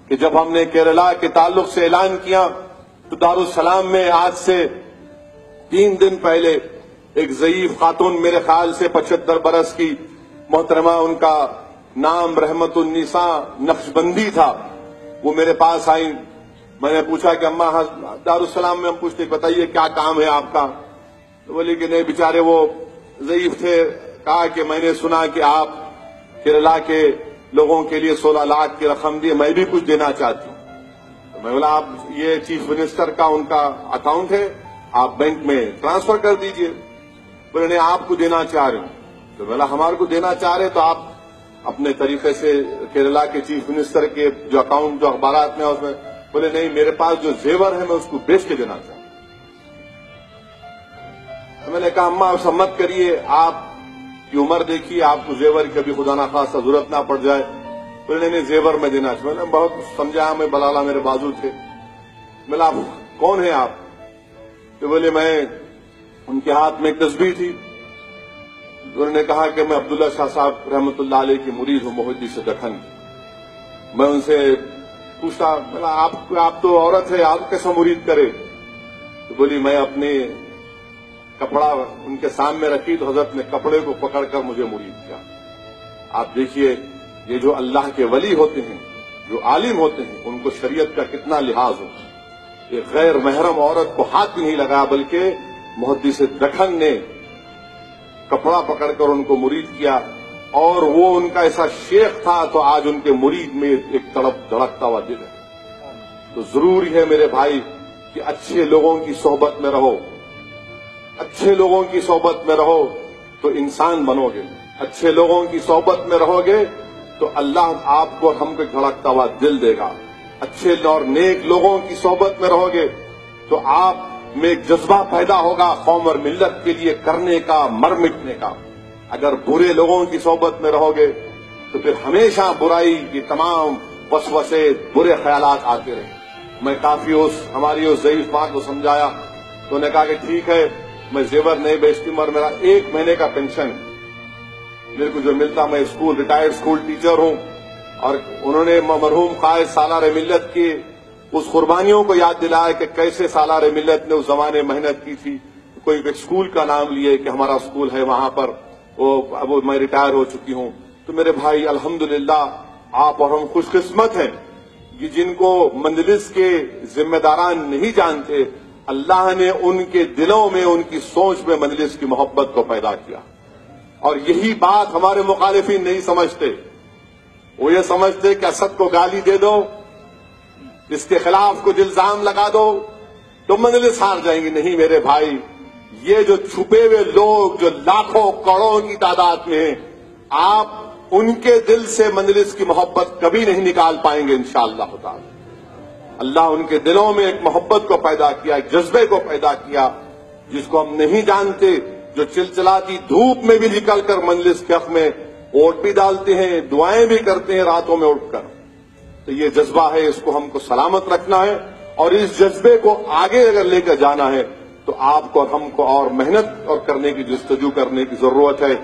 کہ جب ہم نے کیرلا کے تعلق سے اعلان کیا تو دارالسلام میں آج سے 3 دن پہلے ایک ضعیف خاتون، میرے خیال سے 75 برس کی محترمہ، ان کا نام رحمت النساء نقشبندی تھا، وہ میرے پاس آئی. میں نے پوچھا کہ اماں دارالسلام میں ہم پوچھتے بتائیے کیا کام ہے آپ کا؟ تو بولی کہ نہیں، بیچارے وہ ضعیف تھے. کہا کہ میں نے سنا کہ آپ کیرلا کے لوگوں کے لیے 16 لاکھ کی رقم دی، میں بھی کچھ دینا چاہتی ہوں. تو میں بولا آپ یہ چیف منسٹر کا ان کا اکاؤنٹ ہے، آپ بینک میں ٹرانسفر کر دیجئے. بولے نہیں آپ کو دینا چاہ رہے ہوں. تو بولا ہمارے کو دینا چاہ رہے تو آپ اپنے طریقے سے کیرلا کے چیف منسٹر کے جو اکاؤنٹ جو اخبارات میں اس میں. بولے نہیں میرے پاس جو زیور ہے میں اس کو بیچ کے دینا چاہتا ہوں. میں نے کہا اماں ایسا مت کریے، آپ کی عمر دیکھیے، آپ کو زیور کبھی خدا نخواستہ ضرورت نہ پڑ جائے. بولے نہیں زیور میں دینا چاہتا. میں نے بہت سمجھایا، میں بلالا میرے بازو تھے. میں نے آپ کون ہیں آپ؟ تو بولے میں، ان کے ہاتھ میں ایک تسبیح تھی. انہوں نے کہا کہ میں عبداللہ شاہ صاحب رحمۃ اللہ علیہ کی مرید ہوں، محدث دکن. میں ان سے پوچھتا آپ تو عورت ہے، آپ کیسا مرید کرے؟ تو بولی میں اپنے کپڑا ان کے سامنے رکھی تو حضرت نے کپڑے کو پکڑ کر مجھے مرید کیا. آپ دیکھیے یہ جو اللہ کے ولی ہوتے ہیں، جو عالم ہوتے ہیں، ان کو شریعت کا کتنا لحاظ ہوتا ہے. یہ غیر محرم عورت کو ہاتھ بھی نہیں لگایا، بلکہ محدث دکن نے کپڑا پکڑ کر ان کو مرید کیا. اور وہ ان کا ایسا شیخ تھا تو آج ان کے مرید میں ایک تڑپ دھڑکتا ہوا دل ہے. تو ضروری ہے میرے بھائی کہ اچھے لوگوں کی صحبت میں رہو، اچھے لوگوں کی صحبت میں رہو تو انسان بنو گے. اچھے لوگوں کی صحبت میں رہو گے تو اللہ آپ کو ہم کو دھڑکتا ہوا دل دے گا. اچھے اور نیک لوگوں کی صحبت میں رہو گے تو آپ میں ایک جذبہ پیدا ہوگا قوم اور ملت کے لیے کرنے کا، مر مٹنے کا. اگر برے لوگوں کی صحبت میں رہو گے تو پھر ہمیشہ برائی کی تمام وسوسے، برے خیالات آتے رہیں. میں کافی ہماری اس ضعیف ماں کو سمجھایا تو انہوں نے کہا کہ ٹھیک ہے میں زیور نہیں بیچتی، مگر میرا 1 مہینے کا پینشن میرے کو جو ملتا، میں ریٹائرڈ اسکول ٹیچر ہوں. اور انہوں نے مرحوم قائد سالار ملت کی اس قربانیوں کو یاد دلایا کہ کیسے سالار ملت نے اس زمانے محنت کی تھی. کوئی اسکول کا نام لیے کہ ہمارا اسکول ہے وہاں پر، وہ میں ریٹائر ہو چکی ہوں. تو میرے بھائی الحمدللہ آپ اور ہم خوش قسمت ہیں کہ جن کو مجلس کے ذمہ داران نہیں جانتے، اللہ نے ان کے دلوں میں، ان کی سوچ میں مجلس کی محبت کو پیدا کیا. اور یہی بات ہمارے مخالفین نہیں سمجھتے. وہ یہ سمجھتے کہ اسد کو گالی دے دو، اس کے خلاف کچھ الزام لگا دو تو مجلس ہار جائیں گی. نہیں میرے بھائی، یہ جو چھپے ہوئے لوگ جو لاکھوں کروڑوں کی تعداد میں ہیں، آپ ان کے دل سے مجلس کی محبت کبھی نہیں نکال پائیں گے انشاءاللہ تعالی. اللہ ان کے دلوں میں ایک محبت کو پیدا کیا، ایک جذبے کو پیدا کیا جس کو ہم نہیں جانتے، جو چلچلاتی دھوپ میں بھی نکل کر مجلس کے حق میں ووٹ بھی ڈالتے ہیں، دعائیں بھی کرتے ہیں راتوں میں اٹھ کر. تو یہ جذبہ ہے، اس کو ہم کو سلامت رکھنا ہے. اور اس جذبے کو آگے اگر لے کر جانا ہے تو آپ کو اور ہم کو اور محنت اور کرنے کی جستجو کرنے کی ضرورت ہے.